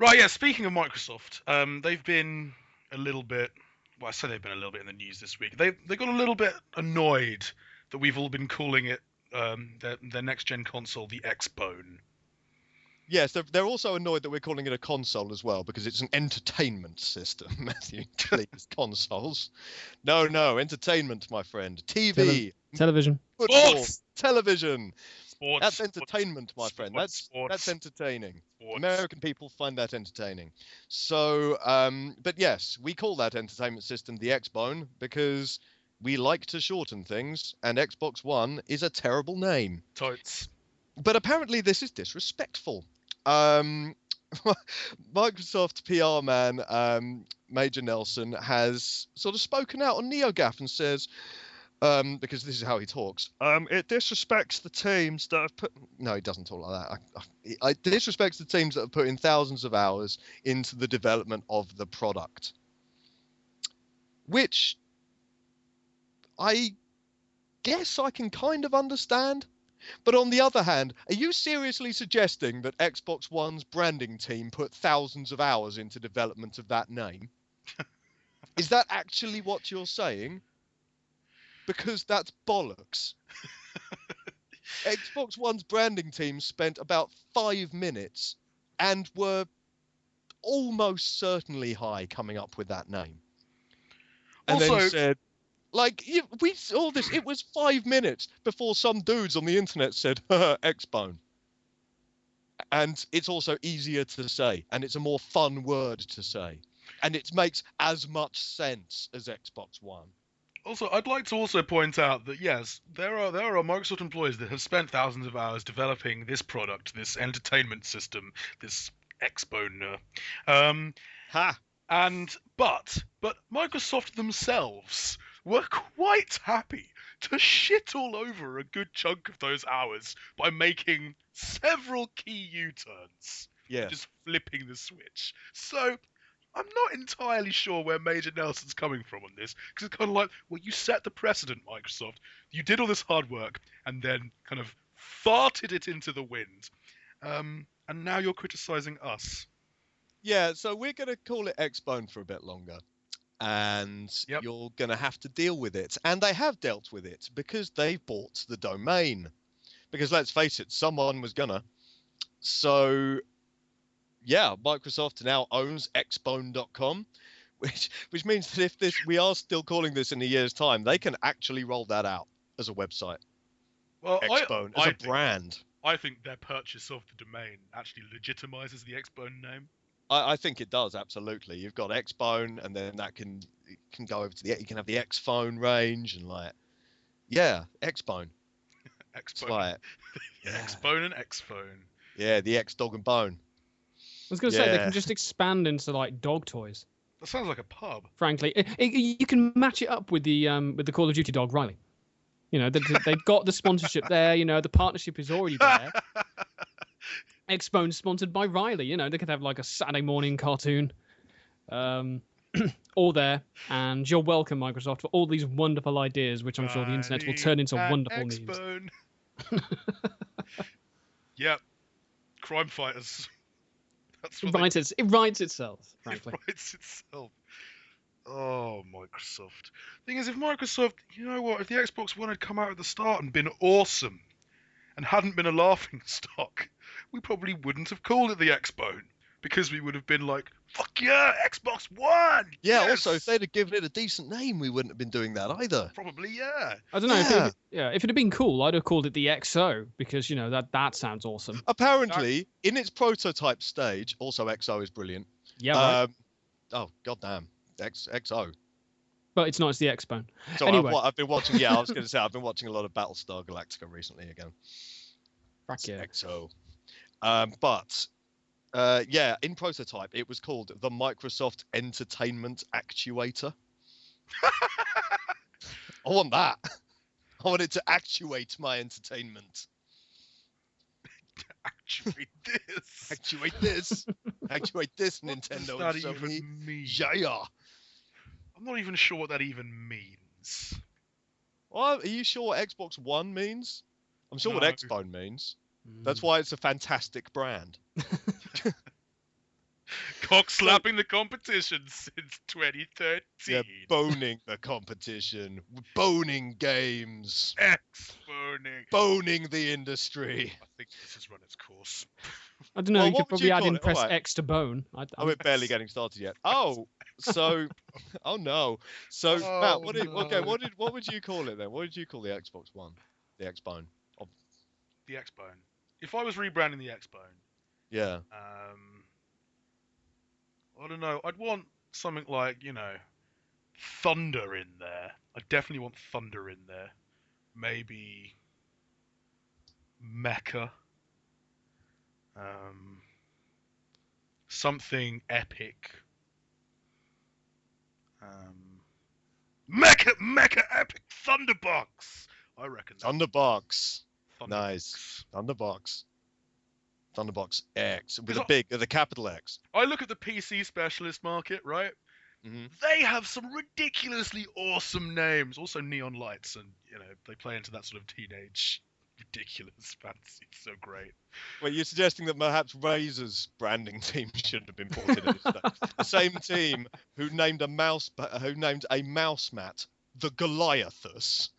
Right, yeah, speaking of Microsoft, they've been a little bit, well, I say they've been a little bit in the news this week. They got a little bit annoyed that we've all been calling it their next gen console the Xbone. Yes, they're also annoyed that we're calling it a console as well, because it's an entertainment system, Matthew. Please, consoles. No, entertainment, my friend. TV. Television. Football. Sports! Television. Sports. That's entertainment, my friend. That's Sports. entertaining. Sports. American people find that entertaining. So, but yes, we call that entertainment system the Xbone because we like to shorten things, and Xbox One is a terrible name. Totes. But apparently this is disrespectful. Microsoft PR man, Major Nelson, has sort of spoken out on NeoGAF and says, because this is how he talks, it disrespects the teams that have put... No, he doesn't talk like that. It disrespects the teams that have put in thousands of hours into the development of the product. Which I guess I can kind of understand. But on the other hand, are you seriously suggesting that Xbox One's branding team put thousands of hours into development of that name? Is that actually what you're saying? Because that's bollocks. Xbox One's branding team spent about 5 minutes and were almost certainly high coming up with that name. And Also, then said, like, we saw this, it was 5 minutes before some dudes on the internet said, Xbone. And it's also easier to say, and it's a more fun word to say. And it makes as much sense as Xbox One. Also, I'd like to also point out that yes, there are Microsoft employees that have spent thousands of hours developing this product, this entertainment system, this Xbone. But Microsoft themselves were quite happy to shit all over a good chunk of those hours by making several key U-turns. Yeah. Just flipping the switch. So I'm not entirely sure where Major Nelson's coming from on this, because it's kind of like, well, you set the precedent, Microsoft. You did all this hard work, and then kind of farted it into the wind. And now you're criticizing us. Yeah, so we're going to call it Xbone for a bit longer. And you're going to have to deal with it. And they have dealt with it because they bought the domain. Because let's face it, someone was gonna. So, yeah, Microsoft now owns xbone.com, which means that if we are still calling this in a year's time, they can actually roll that out as a website. Well, Xbone as a brand. I think their purchase of the domain actually legitimizes the Xbone name. I think it does, absolutely. You've got Xbone, and then that can go over to you can have the Xphone range, and yeah, Xbone. Xbone. Like, Xbone and Xphone. Yeah, the X dog and bone. I was going to say they can just expand into like dog toys. That sounds like a pub. Frankly, you can match it up with the Call of Duty dog Riley. You know, they've got the sponsorship there. You know, the partnership is already there. Xbone sponsored by Riley. You know, they could have like a Saturday morning cartoon, all there. And you're welcome, Microsoft, for all these wonderful ideas, which I'm sure the internet will turn into wonderful memes. Yep, crime fighters. That's what it writes itself. Frankly, it writes itself. Oh, Microsoft. Thing is, if Microsoft, you know what, if the Xbox One had come out at the start and been awesome, and hadn't been a laughing stock, we probably wouldn't have called it the Xbone, because we would have been like, fuck yeah, Xbox One! Yeah, yes! Also, if they'd have given it a decent name, we wouldn't have been doing that either. Probably, yeah. I don't know. If it had been cool, I'd have called it the XO, because, you know, that sounds awesome. Apparently, in its prototype stage, also XO is brilliant. Yeah, right. Oh, goddamn. XO. But it's not, it's the Xbone. So anyway. I've been watching, I was going to say, I've been watching a lot of Battlestar Galactica recently again. Fuck yeah. XO. In prototype, it was called the Microsoft Entertainment Actuator. I want that. I want it to actuate my entertainment. Actuate this. Actuate this. Actuate this, Nintendo and Sony. Yeah. I'm not even sure what that even means. Well, are you sure what Xbox One means? I'm sure what Xbone means. That's why it's a fantastic brand. Cock slapping the competition since 2013. Yeah, boning the competition. Boning games. X-boning. Boning the industry. I think this has run its course. I don't know. Well, you what could would you probably add call in it? press Alright. X to bone. Oh, we're barely getting started yet. Oh, so, oh no. So Matt, what would you call it then? What did you call the Xbox One, the Xbone? Oh, The Xbone. If I was rebranding the Xbone, yeah. I don't know. I'd want something like, thunder in there. I definitely want thunder in there. Maybe mecha. Something epic. Mecha epic Thunderbox. I reckon. Thunderbox. Thunderbox. Nice. Thunderbox. Thunderbox X with Because the capital X. I look at the PC specialist market, right? Mm-hmm. They have some ridiculously awesome names. Also neon lights, and they play into that sort of teenage ridiculous fantasy. It's so great. Well, you're suggesting that perhaps Razer's branding team should have been brought in at this stage. The same team who named a mouse mat the Goliathus.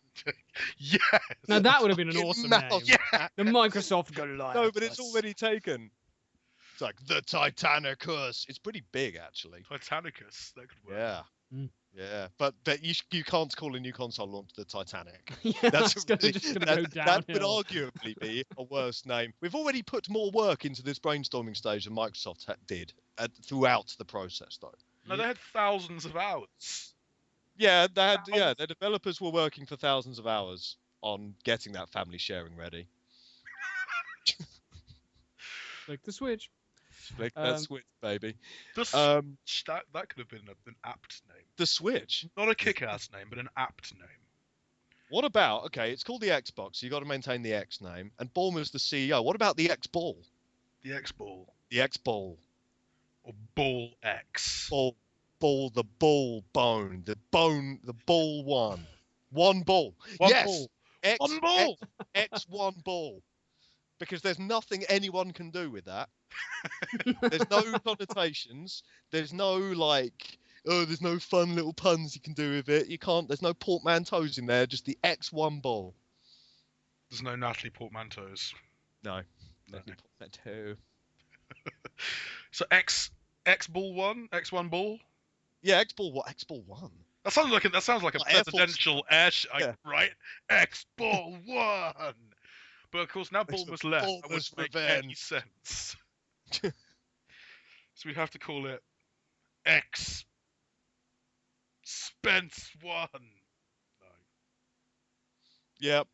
Yes. Now that would have been an awesome name. Yeah. The Microsoft Goliath. No, but it's already taken. It's like the Titanicus. It's pretty big, actually. Titanicus. That could work. Yeah. Mm. Yeah, but you can't call a new console launch the Titanic. Yeah, That's just gonna go that would downhill. arguably be a worse name. We've already put more work into this brainstorming stage than Microsoft did throughout the process, though. No, they had thousands of hours. Yeah, their developers were working for thousands of hours on getting that family sharing ready. Like the Switch. Flick that Switch, baby. The Switch, that could have been an apt name. The Switch? Not a kick-ass name, but an apt name. What about, okay, it's called the Xbox, so you got to maintain the X name, and Ballmer's the CEO. What about the X Ball? The X Ball. The X Ball. Or Ball X. Ball, the ball bone. The ball one. One ball. Yes! Ball. X, One ball! X one ball. Because there's nothing anyone can do with that. There's no connotations. There's no there's no fun little puns you can do with it. You can't. There's no portmanteaus in there. Just the X1 ball. There's no Natalie portmanteaus. No. No. Portmanteau. So X ball one, X1 ball. Yeah, X ball. What? X ball one. That sounds like a presidential right? X ball one. But of course, now Bournemouth left. That wouldn't make any sense. So we'd have to call it X Spence 1. No. Yep.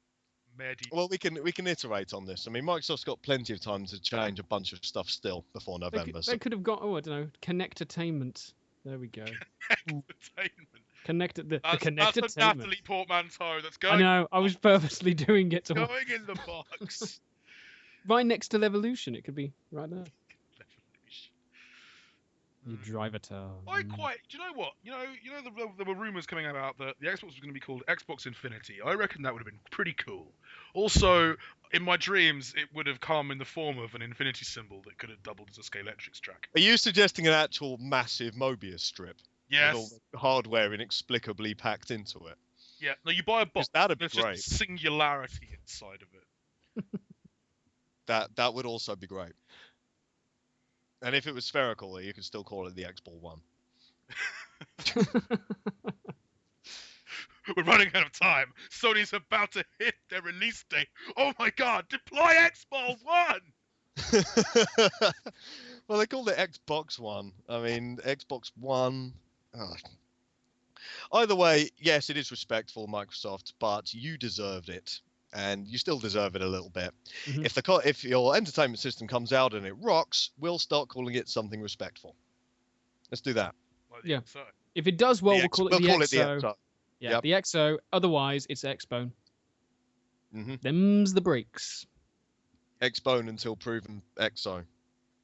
Well, we can iterate on this. I mean, Microsoft's got plenty of time to change a bunch of stuff still before November. They could have got, I don't know, Connectainment. There we go. Connectainment. The Connectainment. That's a Natalie portmanteau. That's going. I know. I was purposely doing it. Going in the box. Right next to Levolution. It could be right there. You drive a town. Do you know what? There were rumors coming about that the Xbox was going to be called Xbox Infinity. I reckon that would have been pretty cool. Also, in my dreams, it would have come in the form of an infinity symbol that could have doubled as a Scalextrics track. Are you suggesting an actual massive Mobius strip? Yes. With all the hardware inexplicably packed into it. Yeah. No, you buy a box. That'd be There's great. just singularity inside of it. That would also be great. And if it was spherical, you could still call it the X Ball 1. We're running out of time. Sony's about to hit their release date. Oh my god, deploy Xball 1! Well, they called it Xbox One. I mean, Xbox One. Oh. Either way, yes, it is respectful, Microsoft, but you deserved it. And you still deserve it a little bit. Mm-hmm. If your entertainment system comes out and it rocks, we'll start calling it something respectful. Let's do that. Yeah. If it does well, we'll call it the XO. Yeah, yep. The XO. Otherwise, it's Xbone. Mm-hmm. Them's the breaks. Xbone until proven XO.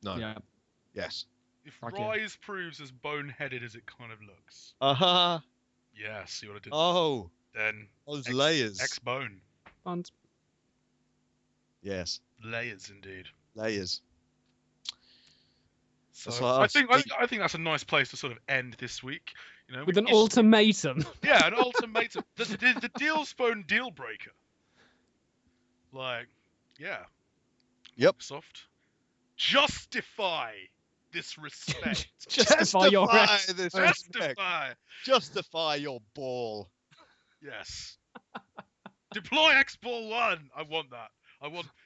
No. Yeah. Yes. If Rise proves as boneheaded as it kind of looks. Uh-huh. Yeah, see what I did? Oh. Then those layers. Xbone. And yes. Layers indeed. Layers. That's So like us. I think that's a nice place to sort of end this week. You know, With an ultimatum. Yeah, an ultimatum. The Xbone deal breaker. Like, yeah. Yep. Microsoft, justify this respect. Justify your this respect. respect. Justify. Justify your ball. Yes. Deploy Xball 1. I want that.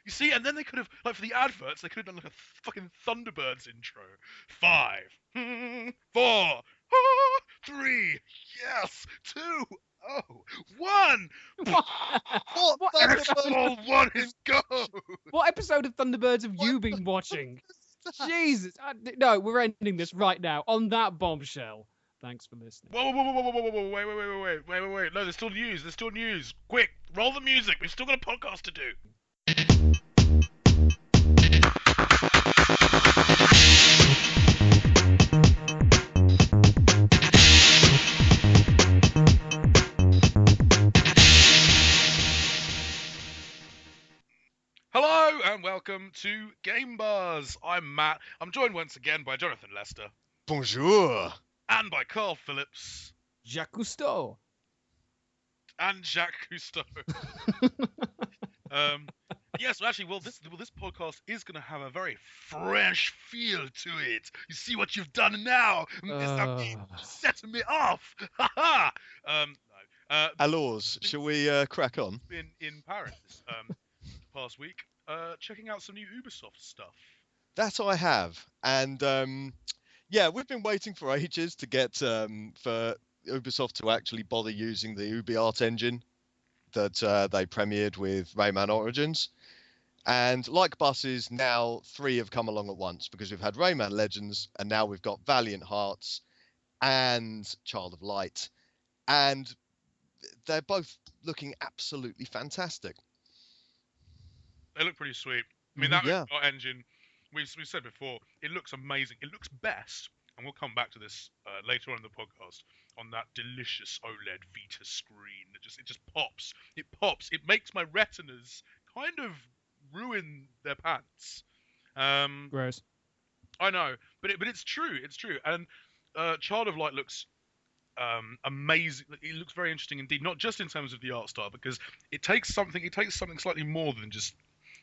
You see, and then they could have, like, for the adverts, they could have done like a fucking Thunderbirds intro. 5, 4, 3, yes, 2, 1. What Xball 1 is go. What episode of Thunderbirds have you been watching? Jesus. No, we're ending this right now on that bombshell. Thanks for listening. Whoa, wait. No, there's still news. Quick, roll the music. We've still got a podcast to do. Hello and welcome to Game Buzz. I'm Matt. I'm joined once again by Jonathan Lester. Bonjour. And by Carl Phillips. Jacques Cousteau. And Jacques Cousteau. Yes, actually, this podcast is going to have a very fresh feel to it. You see what you've done now? Setting me off. Ha ha. Alors, shall we crack on? Been in Paris past week, checking out some new Ubisoft stuff. That I have, and yeah, we've been waiting for ages to get for Ubisoft to actually bother using the UbiArt engine that they premiered with Rayman Origins. And like buses, now 3 have come along at once, because we've had Rayman Legends, and now we've got Valiant Hearts and Child of Light, and they're both looking absolutely fantastic. They look pretty sweet. I mean, that engine, we've said before, it looks amazing. It looks best, and we'll come back to this later on in the podcast, on that delicious OLED Vita screen that it just pops. It pops. It makes my retinas kind of ruin their pants. Gross. I know, but it's true. It's true. And Child of Light looks amazing. It looks very interesting indeed, not just in terms of the art style, because it takes something slightly more than just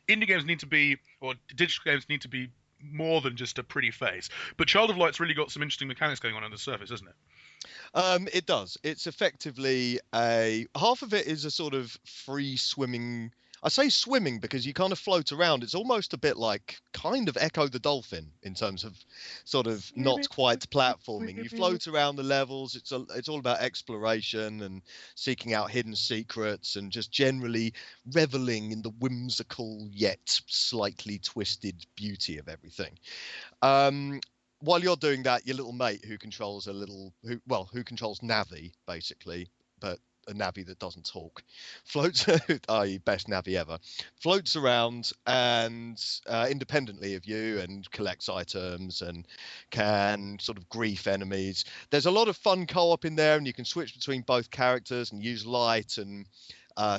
indie games need to be, or digital games need to be more than just a pretty face. But Child of Light's really got some interesting mechanics going on under the surface, isn't it? It does. It's effectively half of it is a sort of free swimming. I say swimming because you kind of float around. It's almost a bit like kind of Echo the Dolphin in terms of sort of not quite platforming. You float around the levels. It's all about exploration and seeking out hidden secrets and just generally reveling in the whimsical yet slightly twisted beauty of everything. While you're doing that, your little mate who controls Navi basically, but a Navi that doesn't talk, floats, i.e. best Navi ever, floats around and independently of you and collects items and can sort of grief enemies. There's a lot of fun co-op in there, and you can switch between both characters and use light and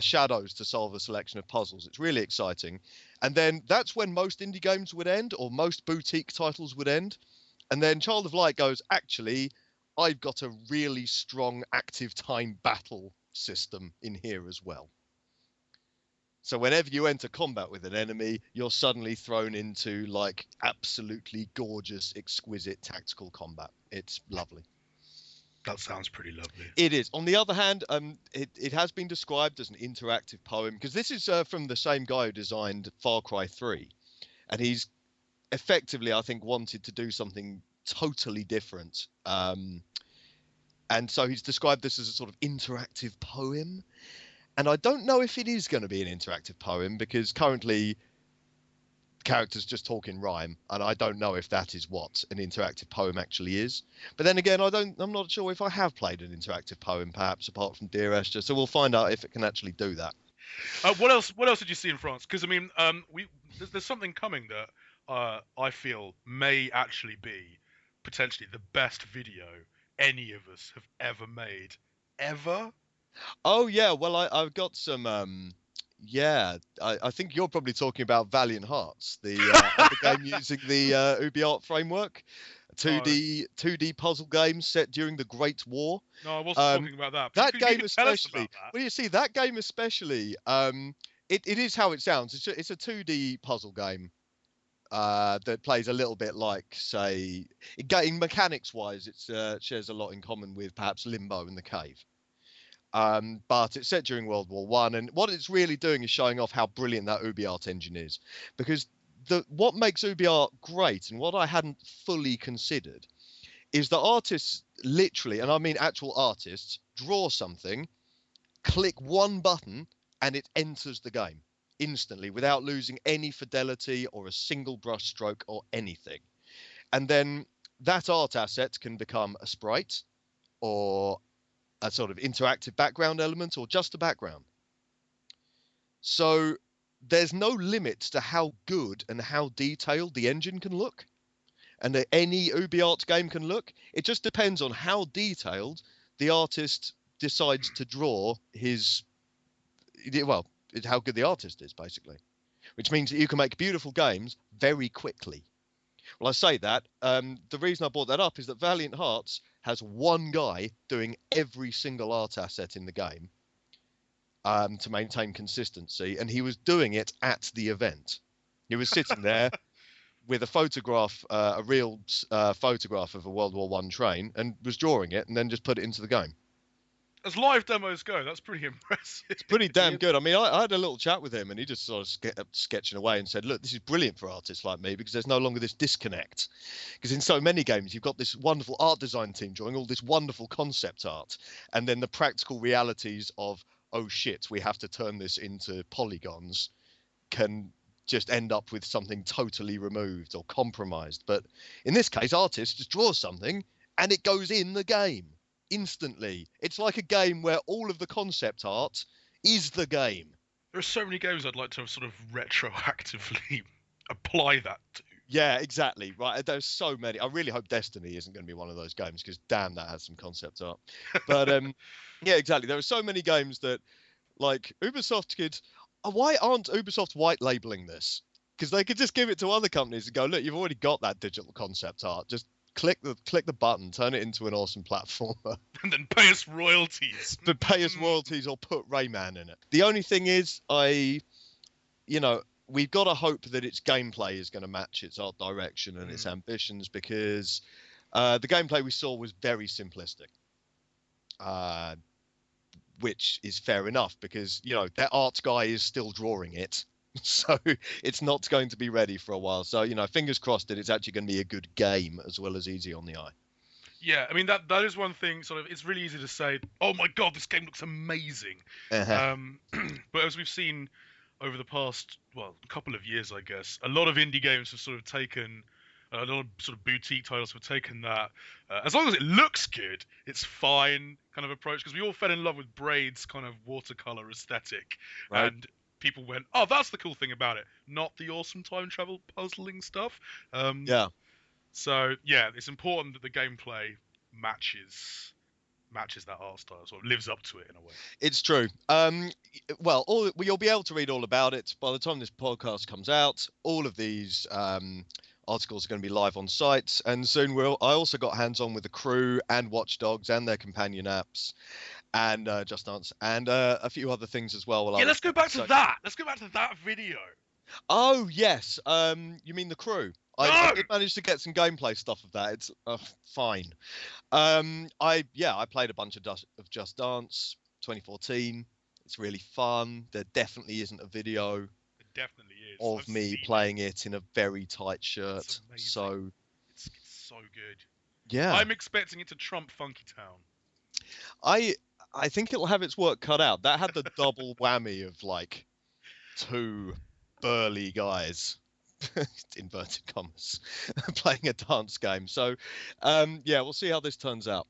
shadows to solve a selection of puzzles. It's really exciting. And then that's when most indie games would end, or most boutique titles would end. And then Child of Light goes, actually, I've got a really strong active time battle system in here as well. So whenever you enter combat with an enemy, you're suddenly thrown into like absolutely gorgeous, exquisite tactical combat. It's lovely. That sounds pretty lovely. It is. On the other hand, it has been described as an interactive poem, because this is from the same guy who designed Far Cry 3. And he's effectively, I think, wanted to do something totally different. And so he's described this as a sort of interactive poem. And I don't know if it is going to be an interactive poem, because currently characters just talk in rhyme, and I don't know if that is what an interactive poem actually is. But then again, I'm not sure if I have played an interactive poem, perhaps apart from Dear Esther. So we'll find out if it can actually do that. What else did you see in France? Because I mean, there's something coming that I feel may actually be potentially the best video any of us have ever made, ever. Oh yeah, well I've got some Yeah, I think you're probably talking about Valiant Hearts, the game using the UbiArt framework, No, 2D puzzle game set during the Great War. no, I wasn't talking about that. But That you game can tell us especially. about that. Well, you see, that game especially. It is how it sounds. It's a 2D puzzle game. That plays a little bit like, say, in mechanics wise, it shares a lot in common with perhaps Limbo in the Cave. But it's set during World War One, and what it's really doing is showing off how brilliant that UbiArt engine is, because what makes UbiArt great, and what I hadn't fully considered, is that artists literally, and I mean actual artists, draw something, click one button, and it enters the game instantly without losing any fidelity or a single brush stroke or anything. And then that art asset can become a sprite or a sort of interactive background element or just a background. So there's no limit to how good and how detailed the engine can look, and that any UbiArt game can look. It just depends on how detailed the artist decides to draw his, well, how good the artist is, basically, which means that you can make beautiful games very quickly. Well, I say that. The reason I brought that up is that Valiant Hearts has one guy doing every single art asset in the game to maintain consistency, and he was doing it at the event. He was sitting there with a photograph, a real photograph of a World War One train, and was drawing it, and then just put it into the game. As live demos go, that's pretty impressive. It's pretty damn good. I mean, I had a little chat with him, and he just sort of sketching away and said, look, this is brilliant for artists like me because there's no longer this disconnect. Because in so many games, you've got this wonderful art design team drawing all this wonderful concept art, and then the practical realities of, oh shit, we have to turn this into polygons, can just end up with something totally removed or compromised. But in this case, artists just draw something and it goes in the game instantly. It's like a game where all of the concept art is the game. There are so many games I'd like to sort of retroactively apply that to. Yeah, exactly. Right. There's so many. I really hope Destiny isn't going to be one of those games because damn, that has some concept art. But yeah, exactly. There are so many games that, like, Ubisoft could. Why aren't Ubisoft white labeling this? Because they could just give it to other companies and go, look, you've already got that digital concept art. Just click the button, turn it into an awesome platformer, and then pay us royalties. But pay us royalties or put Rayman in it. The only thing is, we've got to hope that its gameplay is going to match its art direction and its ambitions, because the gameplay we saw was very simplistic, which is fair enough because, their art guy is still drawing it. So it's not going to be ready for a while. So, fingers crossed that it's actually going to be a good game as well as easy on the eye. Yeah, I mean, that is one thing, sort of, it's really easy to say, oh my god, this game looks amazing. Uh-huh. But as we've seen over the past, couple of years, I guess, a lot of indie games have sort of taken, a lot of sort of boutique titles have taken that, as long as it looks good, it's fine kind of approach, because we all fell in love with Braid's kind of watercolor aesthetic. Right. And people went, oh, that's the cool thing about it, not the awesome time travel puzzling stuff. Yeah. So, yeah, it's important that the gameplay matches that art style, sort of lives up to it in a way. It's true. Well, you'll be able to read all about it by the time this podcast comes out. All of these articles are going to be live on site, and soon I also got hands-on with the crew and Watch Dogs and their companion apps, and Just Dance, and a few other things as well. Let's go back to that. Let's go back to that video. Oh yes. You mean the crew? I did manage to get some gameplay stuff of that. It's fine. I played a bunch of Just Dance 2014. It's really fun. There definitely isn't a video. It definitely is. Of me playing it in a very tight shirt. So it's so good. Yeah. I'm expecting it to trump Funky Town. I think it'll have its work cut out. That had the double whammy of like two burly guys, inverted commas, playing a dance game. So we'll see how this turns out.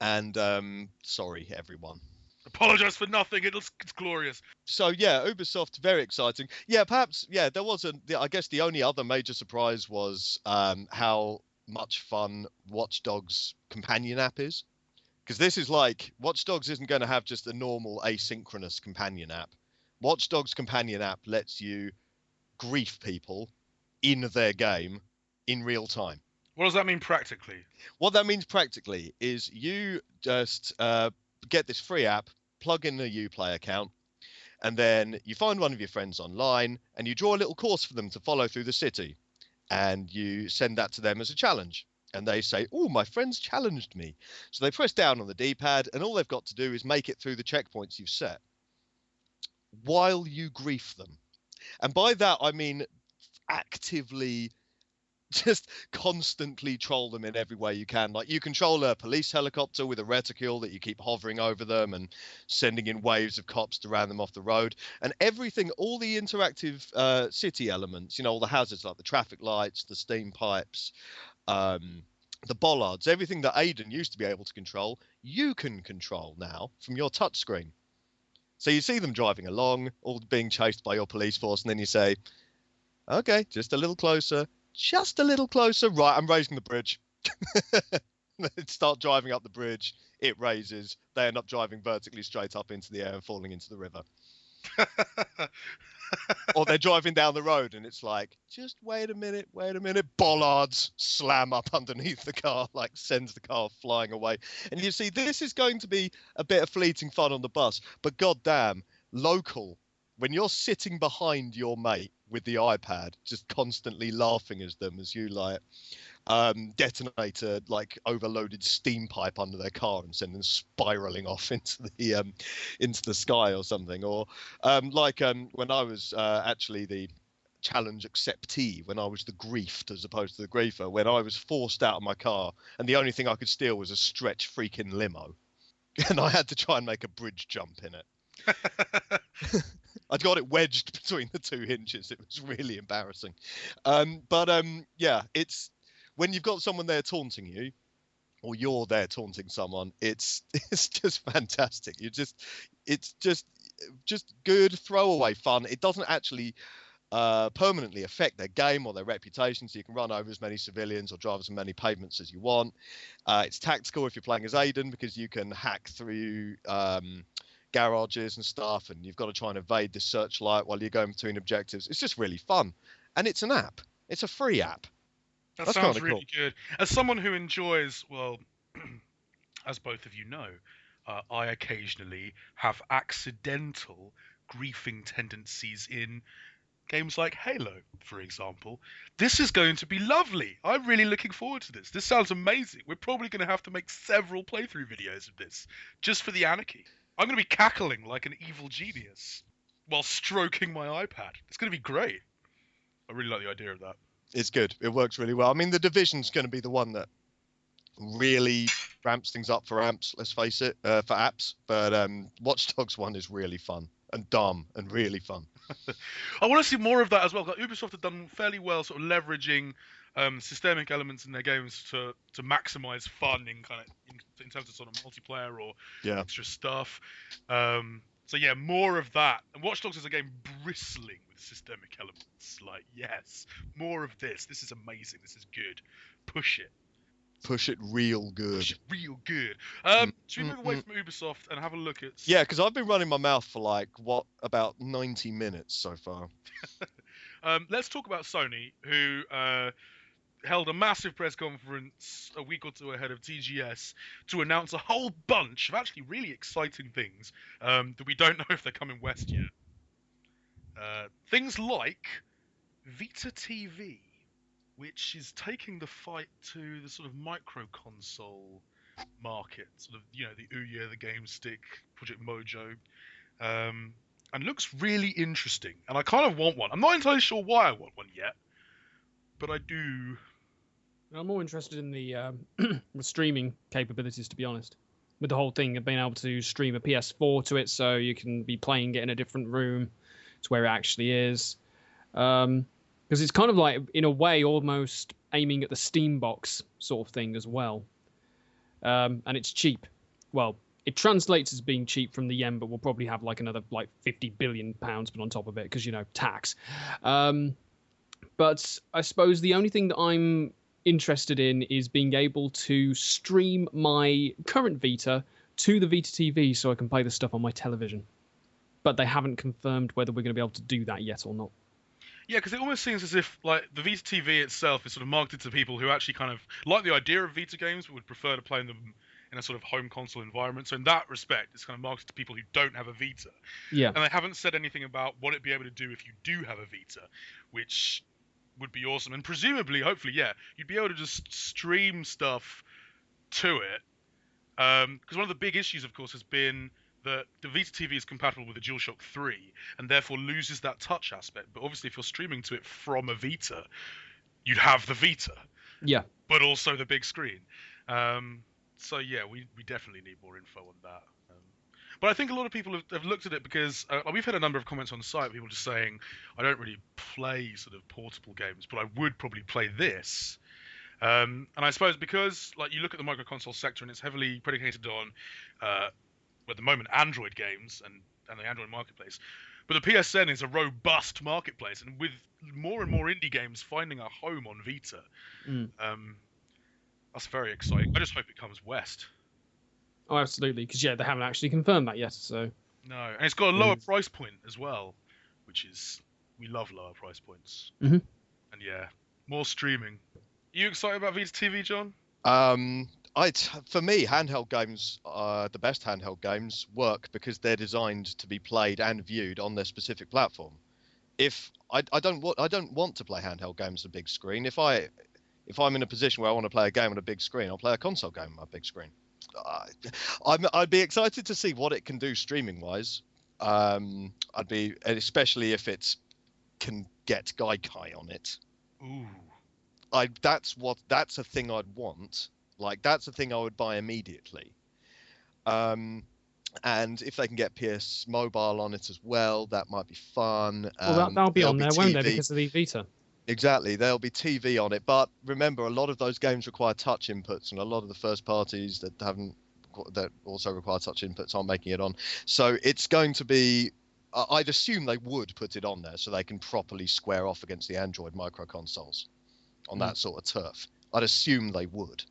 And sorry everyone, apologize for nothing. It's glorious. So yeah, Ubisoft, very exciting. Yeah, perhaps there was I guess the only other major surprise was how much fun Watch Dogs companion app is. Because this is like, Watch Dogs isn't going to have just a normal asynchronous companion app. Watch Dogs companion app lets you grief people in their game in real time. What does that mean practically? What that means practically is you just get this free app, plug in a Uplay account, and then you find one of your friends online and you draw a little course for them to follow through the city. And you send that to them as a challenge. And they say, oh, my friend's challenged me. So they press down on the D-pad and all they've got to do is make it through the checkpoints you've set while you grief them. And by that, I mean actively just constantly troll them in every way you can. Like, you control a police helicopter with a reticule that you keep hovering over them and sending in waves of cops to round them off the road. And everything, all the interactive city elements, all the hazards like the traffic lights, the steam pipes, the bollards, everything that Aiden used to be able to control, you can control now from your touchscreen. So you see them driving along, all being chased by your police force, and then you say, okay, just a little closer. Just a little closer. Right, I'm raising the bridge. They start driving up the bridge. It raises. They end up driving vertically straight up into the air and falling into the river. Or they're driving down the road and it's like, just wait a minute. Bollards slam up underneath the car, like sends the car flying away. And you see, this is going to be a bit of fleeting fun on the bus, but goddamn, local. When you're sitting behind your mate with the iPad, just constantly laughing as them as you detonate a overloaded steam pipe under their car and send them spiraling off into the sky or something, or when I was actually the challenge acceptee, when I was the griefed as opposed to the griefer, when I was forced out of my car and the only thing I could steal was a stretch freaking limo, and I had to try and make a bridge jump in it. I'd got it wedged between the 2 hinges. It was really embarrassing. Yeah, it's when you've got someone there taunting you, or you're there taunting someone, it's just fantastic. It's just good throwaway fun. It doesn't actually permanently affect their game or their reputation, so you can run over as many civilians or drive as many pavements as you want. It's tactical if you're playing as Aiden, because you can hack through garages and stuff, and you've got to try and evade the searchlight while you're going between objectives. It's just really fun, and it's an app. It's a free app. That sounds really good. As someone who enjoys, well, as both of you know, I occasionally have accidental griefing tendencies in games like Halo, for example. This is going to be lovely. I'm really looking forward to this. This sounds amazing. We're probably going to have to make several playthrough videos of this just for the anarchy. I'm going to be cackling like an evil genius while stroking my iPad. It's going to be great. I really like the idea of that. It's good. It works really well. I mean, the Division's going to be the one that really ramps things up for amps, let's face it, for apps. But Watch Dogs 1 is really fun and dumb and really fun. I want to see more of that as well. Like, Ubisoft have done fairly well sort of leveraging systemic elements in their games to maximize fun in in terms of sort of multiplayer or extra stuff. So yeah, more of that. And Watch Dogs is a game bristling with systemic elements. Like, yes, more of this. This is amazing. This is good. Push it. Push it real good. Push it real good. Should we move away from Ubisoft and have a look at... Yeah, because I've been running my mouth for about 90 minutes so far. Let's talk about Sony, who held a massive press conference a week or two ahead of TGS to announce a whole bunch of actually really exciting things that we don't know if they're coming west yet. Things like Vita TV, which is taking the fight to the sort of micro console market, sort of, the Ouya, the Game Stick, Project Mojo, and looks really interesting. And I kind of want one. I'm not entirely sure why I want one yet, but I do. I'm more interested in the streaming capabilities, to be honest. With the whole thing of being able to stream a PS4 to it, so you can be playing it in a different room to where it actually is. Because it's kind of like, in a way, almost aiming at the Steam box sort of thing as well. And it's cheap. Well, it translates as being cheap from the yen, but we'll probably have another £50 billion put on top of it because, tax. But I suppose the only thing that I'm interested in is being able to stream my current Vita to the Vita TV so I can play the stuff on my television. but they haven't confirmed whether we're going to be able to do that yet or not. Yeah, because it almost seems as if like the Vita TV itself is sort of marketed to people who actually kind of like the idea of Vita games, but would prefer to play them in a sort of home console environment. So in that respect, it's kind of marketed to people who don't have a Vita. Yeah. And they haven't said anything about what it'd be able to do if you do have a Vita, which would be awesome. And presumably, hopefully, yeah, you'd be able to just stream stuff to it. Because one of the big issues, of course, has been that the Vita TV is compatible with the DualShock 3 and therefore loses that touch aspect. But obviously, if you're streaming to it from a Vita, you'd have the Vita. Yeah. But also the big screen. So yeah, we definitely need more info on that. But I think a lot of people have looked at it because we've had a number of comments on the site, people just saying, I don't really play sort of portable games, but I would probably play this. And I suppose because like you look at the micro console sector and it's heavily predicated on at the moment Android games and the Android marketplace, but the PSN is a robust marketplace, and with more and more indie games finding a home on Vita, that's very exciting. I just hope it comes west. Oh, absolutely, because yeah, they haven't actually confirmed that yet. So no, and it's got a lower price point as well, which is we love lower price points. Mm-hmm. And yeah, more streaming. Are you excited about Vita TV, John? For me, handheld games, the best handheld games work because they're designed to be played and viewed on their specific platform. If I don't want to play handheld games on a big screen. If I'm in a position where I want to play a game on a big screen, I'll play a console game on a big screen. I'd be excited to see what it can do streaming wise. Especially if it can get Gaikai on it. Ooh. That's a thing I'd want. Like that's a thing I would buy immediately. And if they can get PS Mobile on it as well, that might be fun. Well, that'll be on there, won't there, because of the Vita? Exactly, there'll be TV on it. But remember, a lot of those games require touch inputs, and a lot of the first parties that also require touch inputs aren't making it on. So it's going to be. I'd assume they would put it on there so they can properly square off against the Android micro consoles on that sort of turf. I'd assume they would.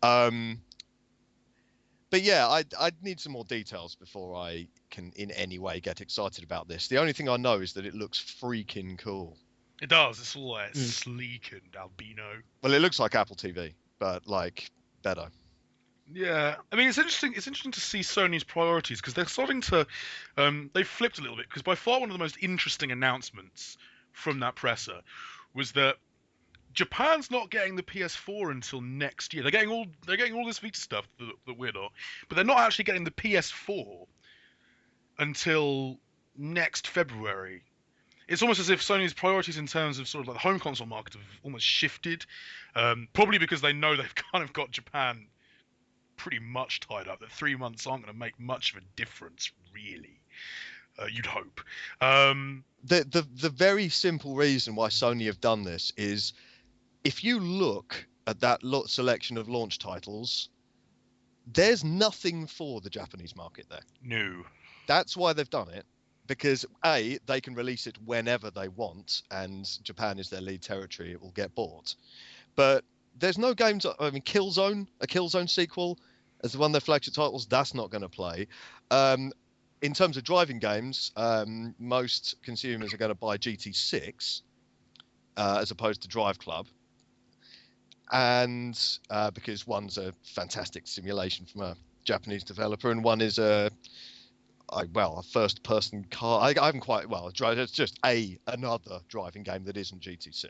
But yeah, I'd need some more details before I can in any way get excited about this. The only thing I know is that it looks freaking cool. It does. It's all like sleek and albino. Well, it looks like Apple TV, but like better. Yeah, I mean it's interesting. It's interesting to see Sony's priorities because they're starting to. They've flipped a little bit because by far one of the most interesting announcements from that presser was that Japan's not getting the PS4 until next year. They're getting all this Vita stuff that we're not, but they're not actually getting the PS4 until next February. It's almost as if Sony's priorities in terms of sort of like the home console market have almost shifted, probably because they know they've kind of got Japan pretty much tied up. That 3 months aren't going to make much of a difference, really. You'd hope. The very simple reason why Sony have done this is, if you look at that selection of launch titles, there's nothing for the Japanese market there. No. That's why they've done it. Because A, they can release it whenever they want, and Japan is their lead territory, it will get bought. But there's no games. I mean, a Killzone sequel as one of their flagship titles, that's not going to play. In terms of driving games, most consumers are going to buy GT6 as opposed to Drive Club. And because one's a fantastic simulation from a Japanese developer, and one is a first-person car. I haven't quite it's just another driving game that isn't GT6.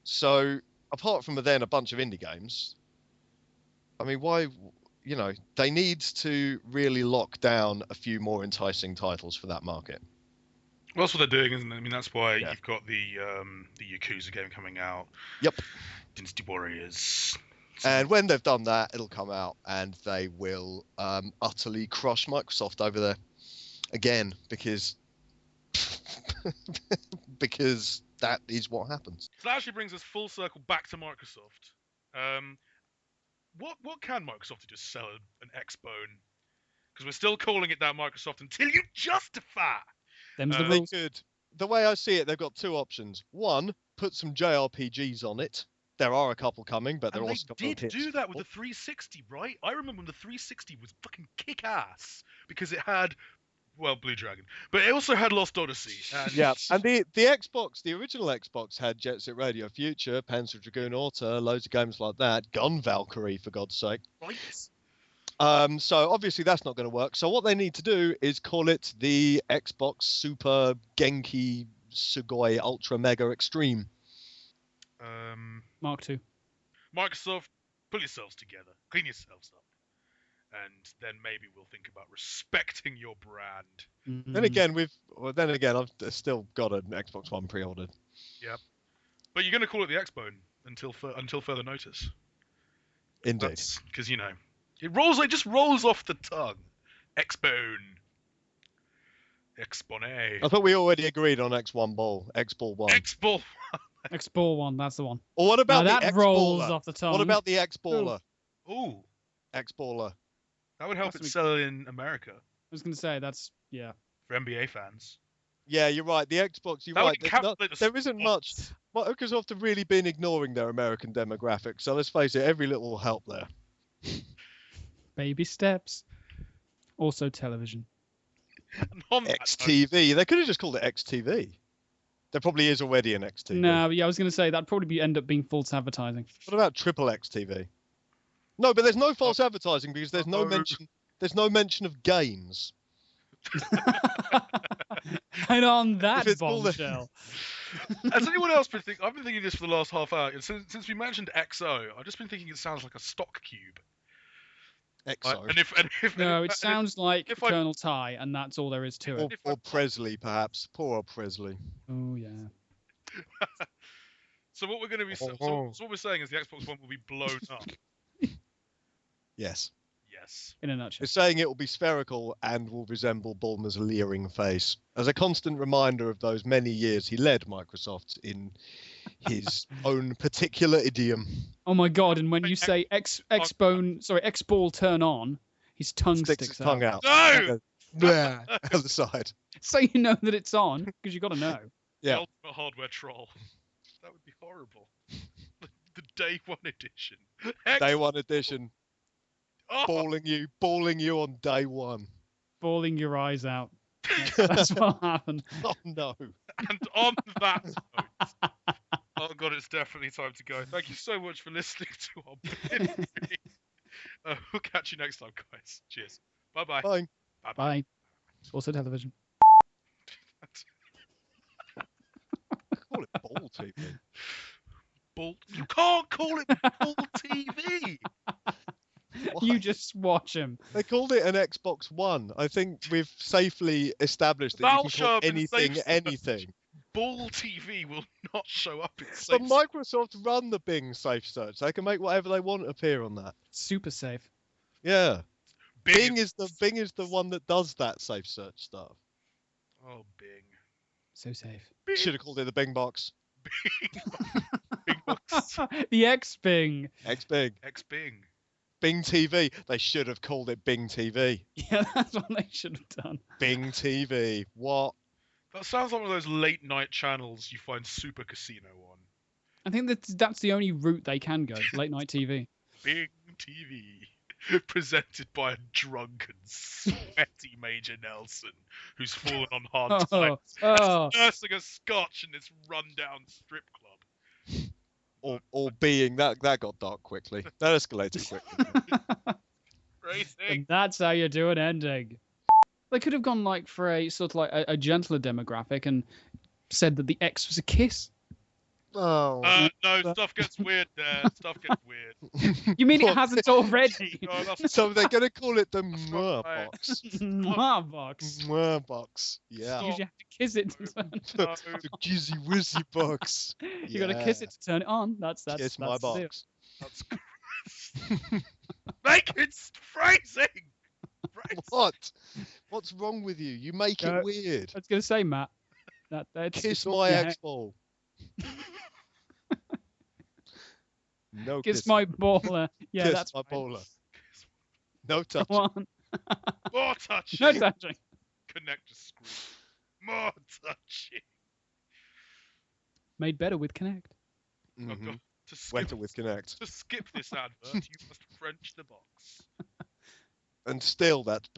So apart from then a bunch of indie games, I mean, why? They need to really lock down a few more enticing titles for that market. Well, that's what they're doing, isn't it? I mean, that's why you've got the Yakuza game coming out. Yep. Dynasty Warriors. And when they've done that, it'll come out and they will utterly crush Microsoft over there again because that is what happens. So that actually brings us full circle back to Microsoft. What can Microsoft do to sell an Xbone? Because we're still calling it that Microsoft until you justify. Them's the rules. The way I see it, they've got two options. One, put some JRPGs on it. There are a couple coming, but they're also they did do that with the 360, right? I remember when the 360 was fucking kick-ass because it had well, Blue Dragon. But it also had Lost Odyssey. And Yeah, and the Xbox, the original Xbox had Jet Set Radio Future, Panzer Dragoon Auto, loads of games like that. Gun Valkyrie, for God's sake. Right. So obviously that's not going to work. So what they need to do is call it the Xbox Super Genki Sugoi Ultra Mega Extreme. Mark II. Microsoft, pull yourselves together, clean yourselves up, and then maybe we'll think about respecting your brand. Then again, I've still got an Xbox One pre-ordered. Yep. But you're going to call it the Xbone until further notice. Indeed. Because, it just rolls off the tongue. Xbone. Xbone. I thought we already agreed on X1 Ball, X-Ball 1. X-Ball. X-Ball 1, that's the one. Or what about now the that rolls X-Baller? off the tongue. What about the X-Baller? Ooh. X-Baller. That would help it sell in America. I was going to say, that's, yeah. For NBA fans. Yeah, you're right. The Xbox, you're right. There isn't much. Microsoft have really been ignoring their American demographic. So let's face it, every little will help there. Baby steps. Also television. XTV. They could have just called it XTV. There probably is already an XTV. No, yeah, I was going to say that'd probably end up being false advertising. What about triple XTV? No, but there's no false advertising because there's no mention. There's no mention of games. And on that bombshell. Has anyone else been thinking? I've been thinking this for the last half hour. Since we mentioned XO, I've just been thinking it sounds like a stock cube. XO. No, it sounds like Colonel Ty, and that's all there is to it. Or Presley, perhaps. Poor old Presley. Oh yeah. So what we're going to be, so what we're saying is the Xbox One will be blown up. Yes. Yes. In a nutshell. It's saying it will be spherical and will resemble Bulmer's leering face. As a constant reminder of those many years he led Microsoft in his own particular idiom. Oh my god, and when you say X-Ball turn on, his tongue sticks his tongue out. No! Other side. So you know that it's on, because you got to know. Yeah. The ultimate hardware troll. That would be horrible. The Day 1 edition. Day 1 edition. Oh. Balling you on day 1. Bawling your eyes out. That's what happened. Oh no. And on that note, oh god, it's definitely time to go. Thank you so much for listening to our binary. We'll catch you next time, guys. Cheers. Bye-bye. Bye. Bye. Also television. Call it Ball TV. You can't call it Ball TV. Why? You just watch them. They called it an Xbox One. I think we've safely established that you can call anything. Ball TV will not show up in safe. But Microsoft run the Bing safe search. They can make whatever they want appear on that. Super safe. Yeah. Bing is the one that does that safe search stuff. Oh, Bing. So safe. Should have called it the Bing box. Bing box. The X-Bing. X-Bing. X-Bing. Bing TV. They should have called it Bing TV. Yeah, that's what they should have done. Bing TV. What? That sounds like one of those late night channels you find Super Casino on. I think that's the only route they can go. Late night TV. Bing TV. Presented by a drunken, sweaty Major Nelson who's fallen on hard times. Nursing a scotch in this rundown strip club. Or being that got dark quickly. That escalated quickly. And that's how you do an ending. They could have gone like for a sort of like a gentler demographic and said that the X was a kiss. Oh. No, stuff gets weird there. Stuff gets weird. You mean it hasn't already? No, so they're going to call it the Mwah box. Mwah box. Mwah box. Yeah. You have to kiss it to turn it on. The Jizzy Wizzy box. You got to kiss it to turn it on. That's kiss my box. That's make it phrasing. What? What's wrong with you? You make it weird. I was going to say, Matt. Kiss my X-Ball. No kiss my baller. Yeah, kiss that's my fine. baller. No touching. Come on. More touching. No touching. Connect to screen. More touching. Made better with Connect. Mm-hmm. Oh, God. Wetter with Connect. To skip this advert, you must French the box. And still, that's